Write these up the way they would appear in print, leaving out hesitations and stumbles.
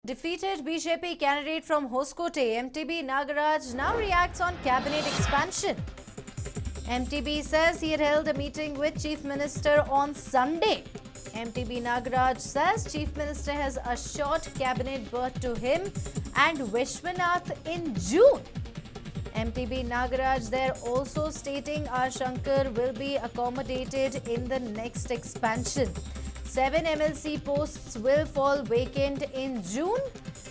Defeated BJP candidate from Hoskote, MTB Nagaraj, now reacts on cabinet expansion. MTB says he had held a meeting with Chief Minister on Sunday. MTB Nagaraj says Chief Minister has assured cabinet berth to him and Vishwanath in June. MTB Nagaraj there also stating R Shankar will be accommodated in the next expansion. 7 MLC posts will fall vacant in June.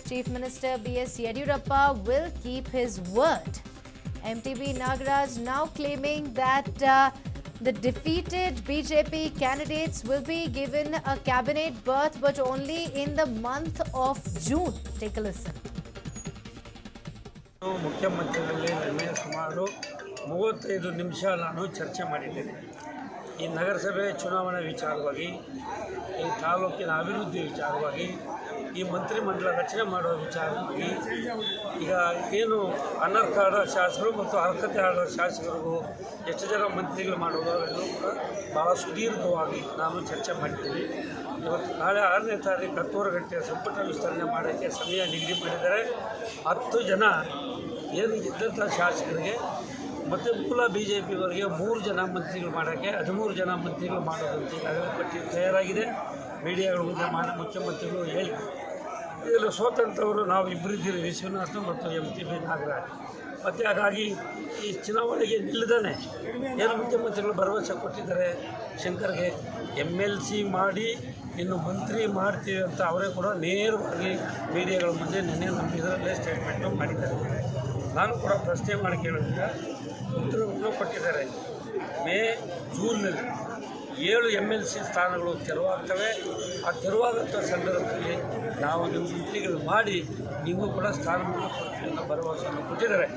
Chief Minister BS Yediyurappa will keep his word. MTB Nagaraj now claiming that the defeated BJP candidates will be given a cabinet berth but only in the month of June. Take a listen. ಮುಖ್ಯಮಂತ್ರಿಗಳಲ್ಲಿ ನಿನ್ನೆ ಸುಮಾರು 35 ನಿಮಿಷ ನಾನು ಚರ್ಚೆ ಮಾಡಿದ್ದೇನೆ. ಈ ನಗರಸಭೆ ಚುನಾವಣೆ ವಿಚಾರವಾಗಿ, ಈ ತಾಲೂಕಿನ ಅಭಿವೃದ್ಧಿ ವಿಚಾರವಾಗಿ, ಈ ಮಂತ್ರಿಮಂಡಲ ರಚನೆ ಮಾಡುವ ವಿಚಾರವಾಗಿ, ಈಗ ಏನು ಅನರ್ಹರಾದ ಶಾಸಕರು ಮತ್ತು ಅರ್ಹತೆ ಆದ ಶಾಸಕರಿಗೂ ಎಷ್ಟು ಜನ ಮಂತ್ರಿಗಳು ಮಾಡೋದು ಅವೆಲ್ಲವೂ ಕೂಡ ಭಾಳ ಸುದೀರ್ಘವಾಗಿ ನಾನು ಚರ್ಚೆ ಮಾಡಿದ್ದೀನಿ. ಇವತ್ತು ನಾಳೆ 6ನೇ ತಾರೀಕು 10 ಗಂಟೆ ಸಂಪುಟ ವಿಸ್ತರಣೆ ಮಾಡೋಕ್ಕೆ ಸಮಯ ನಿಗದಿ ಮಾಡಿದರೆ 10 ಜನ ಏನು ಇದ್ದಂಥ ಶಾಸಕರಿಗೆ ಮತ್ತು ಮೂಲ BJPಯವರಿಗೆ 3 ಜನ ಮಂತ್ರಿಗಳು ಮಾಡೋಕ್ಕೆ 13 ಜನ ಮಂತ್ರಿಗಳು ಮಾಡೋದಂತ ಈಗಾಗಲೇ ಪಟ್ಟಿ ತಯಾರಾಗಿದೆ. ಮೀಡಿಯಾಗಳ ಮುಂದೆ ಮುಖ್ಯಮಂತ್ರಿಗಳು ಹೇಳಿದ್ದಾರೆ. ಇದರಲ್ಲಿ ಸೋತಂಥವರು ನಾವು ಇಬ್ಬರಿದ್ದೀರಿ, ವಿಶ್ವನಾಥ್ ಮತ್ತು MTB ನಾಗರಾಜ್. ಮತ್ತು ಹಾಗಾಗಿ ಈ ಚುನಾವಣೆಗೆ ನಿಲ್ಲದೇ ಏನು ಮುಖ್ಯಮಂತ್ರಿಗಳು ಭರವಸೆ ಕೊಟ್ಟಿದ್ದಾರೆ ಶಂಕರ್ಗೆ MLC ಮಾಡಿ ಇನ್ನು ಮಂತ್ರಿ ಮಾಡ್ತೀವಿ ಅಂತ ಅವರೇ ಕೂಡ ನೇರವಾಗಿ ಮೀಡಿಯಾಗಳ ಮುಂದೆ ನಿನ್ನೆ ನಮ್ಮ ಇದರಲ್ಲೇ ಸ್ಟೇಟ್ಮೆಂಟು ಮಾಡಿದ್ದಾರೆ. ನಾನು ಕೂಡ ಪ್ರಶ್ನೆ ಮಾಡಿ ಕೇಳಿದಾಗ ಉತ್ತರವನ್ನು ಕೊಟ್ಟಿದ್ದಾರೆ. ಜೂನ್ನಲ್ಲಿ 7 MLC ಸ್ಥಾನಗಳು ತೆರವಾಗ್ತವೆ. ಆ ತೆರವಾದಂಥ ಸಂದರ್ಭದಲ್ಲಿ ನಾವು ನಿಮ್ಮ ಮಂತ್ರಿಗಳು ಮಾಡಿ ನೀವು ಕೂಡ ಸ್ಥಾನಮಾನ ಕೊಡ್ತೀವಿ ಅನ್ನೋ ಭರವಸೆಯನ್ನು ಕೊಟ್ಟಿದ್ದಾರೆ.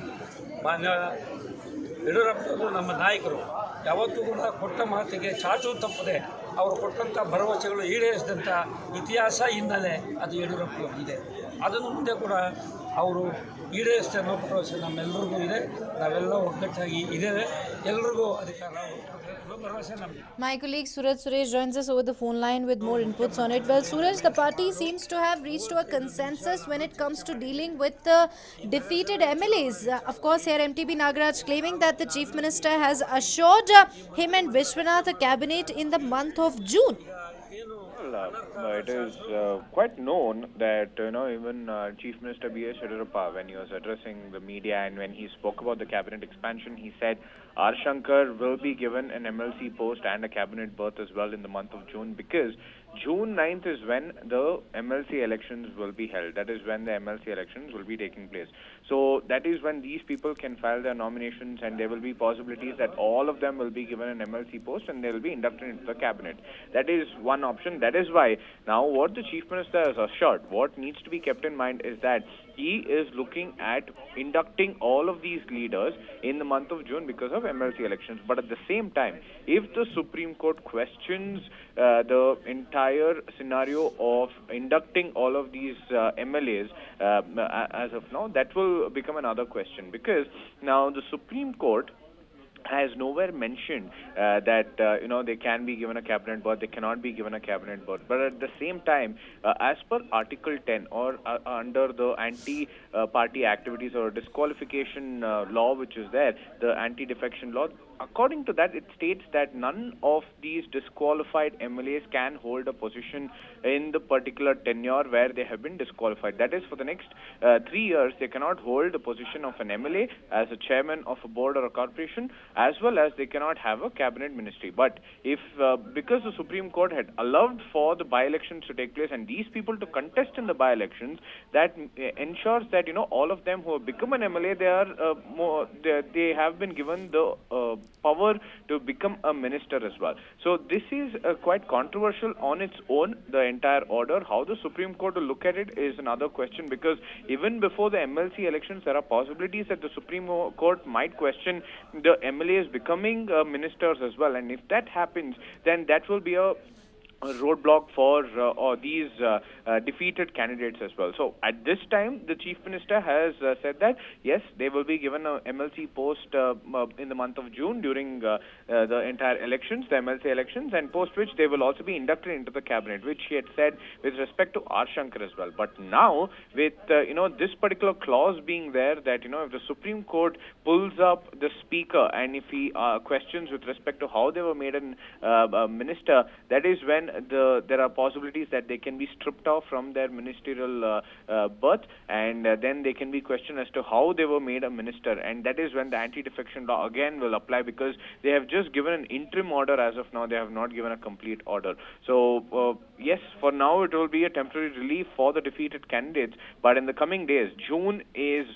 ಮಾನ್ಯ ಯಡಿಯೂರಪ್ಪರು ನಮ್ಮ ನಾಯಕರು ಯಾವತ್ತೂ ಕೂಡ ಕೊಟ್ಟ ಮಾತಿಗೆ ಚಾಚು ತಪ್ಪದೆ ಅವರು ಕೊಟ್ಟಂಥ ಭರವಸೆಗಳು ಈಡೇರಿಸಿದಂಥ ಇತಿಹಾಸ ಹಿನ್ನೆಲೆ ಅದು ಯಡಿಯೂರಪ್ಪನವರಿಗಿದೆ. ಅದನ್ನು ಮುಂದೆ ಕೂಡ ಅವರು ಈಡೇರಿಸಿದ ಅನ್ನೋ ಭರವಸೆ ನಮ್ಮೆಲ್ಲರಿಗೂ ಇದೆ. ನಾವೆಲ್ಲ ಒಗ್ಗಟ್ಟಾಗಿ ಇದ್ದೇವೆ. ಎಲ್ಲರಿಗೂ ಅಧಿಕಾರ ಭರವಸೆ ನಮಗೆ. My colleague Suraj Suresh joins us over the phone line with more inputs on it. Well, Suraj, the party seems to have reached to a consensus when it comes to dealing with the defeated MLAs. Of course, here MTB Nagaraj claiming that the Chief Minister has assured him and Vishwanath a cabinet in the month of June. It is quite known that even Chief Minister BS Yediyurappa, when he was addressing the media and when he spoke about the cabinet expansion, he said R Shankar will be given an MLC post and a cabinet berth as well in the month of June, because June 9th is when the MLC elections will be held. That is when the MLC elections will be taking place. So that is when these people can file their nominations, and there will be possibilities that all of them will be given an MLC post and they will be inducted into the cabinet. That is one option. That is why now what the Chief Minister has assured, what needs to be kept in mind is that he is looking at inducting all of these leaders in the month of June because of MLC elections. But at the same time, if the Supreme Court questions the entire scenario of inducting all of these MLAs as of now, that will become another question, because now the Supreme Court has nowhere mentioned that they can be given a cabinet berth, they cannot be given a cabinet berth. But at the same time, as per Article 10 or under the anti-party activities or disqualification law which is there, the anti-defection law, according to that, it states that none of these disqualified MLAs can hold a position in the particular tenure where they have been disqualified. That is, for the next 3 years, they cannot hold the position of an MLA as a chairman of a board or a corporation, as well as they cannot have a cabinet ministry. But if, because the Supreme Court had allowed for the by-elections to take place and these people to contest in the by-elections, that ensures that, all of them who have become an MLA, they have been given the power to become a minister as well. So this is quite controversial on its own, the entire order. How the Supreme Court will look at it is another question, because even before the MLC elections, there are possibilities that the Supreme Court might question the MLAs becoming ministers as well. And if that happens, then that will be a a roadblock for or these defeated candidates as well. So at this time, the Chief Minister has said that yes, they will be given a MLC post in the month of June during the entire elections, the MLC elections, and post which they will also be inducted into the cabinet, which he had said with respect to R. Shankar as well. But now, with this particular clause being there, that if the Supreme Court pulls up the speaker and if he questions with respect to how they were made a minister, that is when there are possibilities that they can be stripped off from their ministerial berth, and then they can be questioned as to how they were made a minister, and that is when the anti-defection law again will apply, because they have just given an interim order as of now. They have not given a complete order. So yes, for now it will be a temporary relief for the defeated candidates, but in the coming days, June is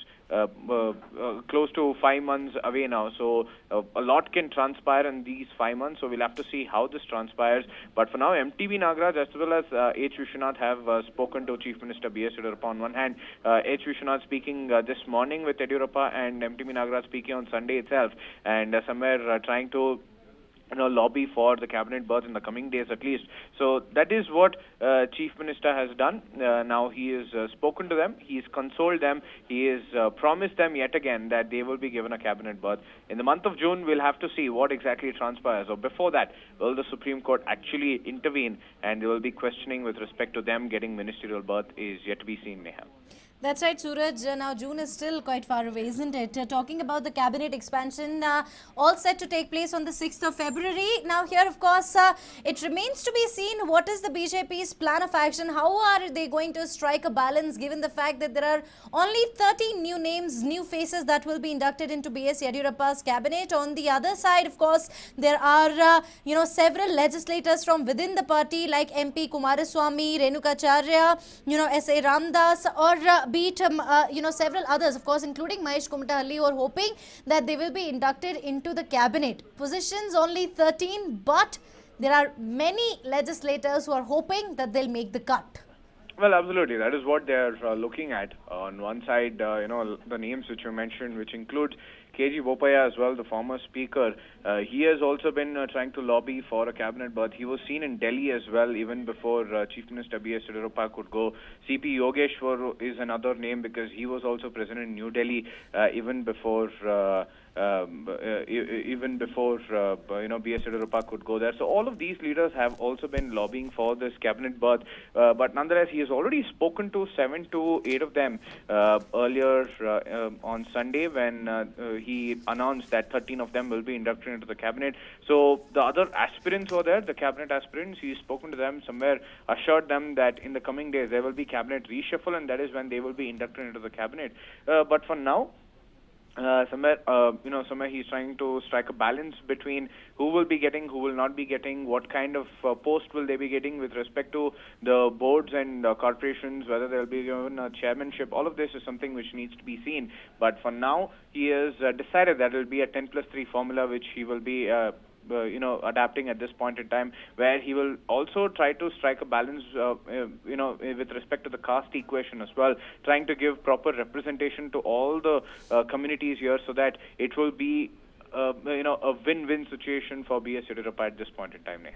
close to 5 months away now, so a lot can transpire in these 5 months, so we'll have to see how this transpires. But for now, MTB Nagaraj as well as H Vishwanath have spoken to Chief Minister BS Yediyurappa. On one hand, H Vishwanath speaking this morning with Yediyurappa, and MTB Nagaraj speaking on Sunday itself, and somewhere trying to lobby for the cabinet berth in the coming days at least. So that is what Chief Minister has done. Now he has spoken to them, he has consoled them, he has promised them yet again that they will be given a cabinet berth. In the month of June, we'll have to see what exactly transpires. Or before that, will the Supreme Court actually intervene, and there will be questioning with respect to them getting ministerial berth is yet to be seen, Neha. That's right, Suraj. Now, June is still quite far away, isn't it? Talking about the cabinet expansion, all set to take place on the 6th of February. Now, here, of course, it remains to be seen what is the BJP's plan of action. How are they going to strike a balance, given the fact that there are only 13 new names, new faces that will be inducted into BS Yediyurappa's cabinet. On the other side, of course, there are, several legislators from within the party, like MP Kumaraswamy, Renukacharya, S.A. Ramdas, or be it, several others, of course, including Mahesh Kumatahalli, who are hoping that they will be inducted into the cabinet. Positions only 13, but there are many legislators who are hoping that they'll make the cut. Well, absolutely. That is what they are looking at. On one side, the names which you mentioned, which includes KG Bopaya as well, the former speaker. He has also been trying to lobby for a cabinet berth. He was seen in Delhi as well, even before Chief Minister BS Yediyurappa could go. CP Yogeshwar is another name, because he was also present in New Delhi even before BS Yediyurappa could go there. So all of these leaders have also been lobbying for this cabinet berth. But nonetheless, he has already spoken to 7 to 8 of them earlier on Sunday, when he announced that 13 of them will be inducted into the cabinet. So the other aspirants were there, the cabinet aspirants. He's spoken to them, somewhere assured them that in the coming days there will be cabinet reshuffle, and that is when they will be inducted into the cabinet. But for now, somewhere he's trying to strike a balance between who will be getting, who will not be getting, what kind of post will they be getting with respect to the boards and corporations, whether there will be given a chairmanship. All of this is something which needs to be seen. But for now, he has decided that it will be a 10+3 formula, which he will be adapting at this point in time, where he will also try to strike a balance, with respect to the caste equation as well, trying to give proper representation to all the communities here, so that it will be, a win-win situation for BS Yediyurappa at this point in time, Neha.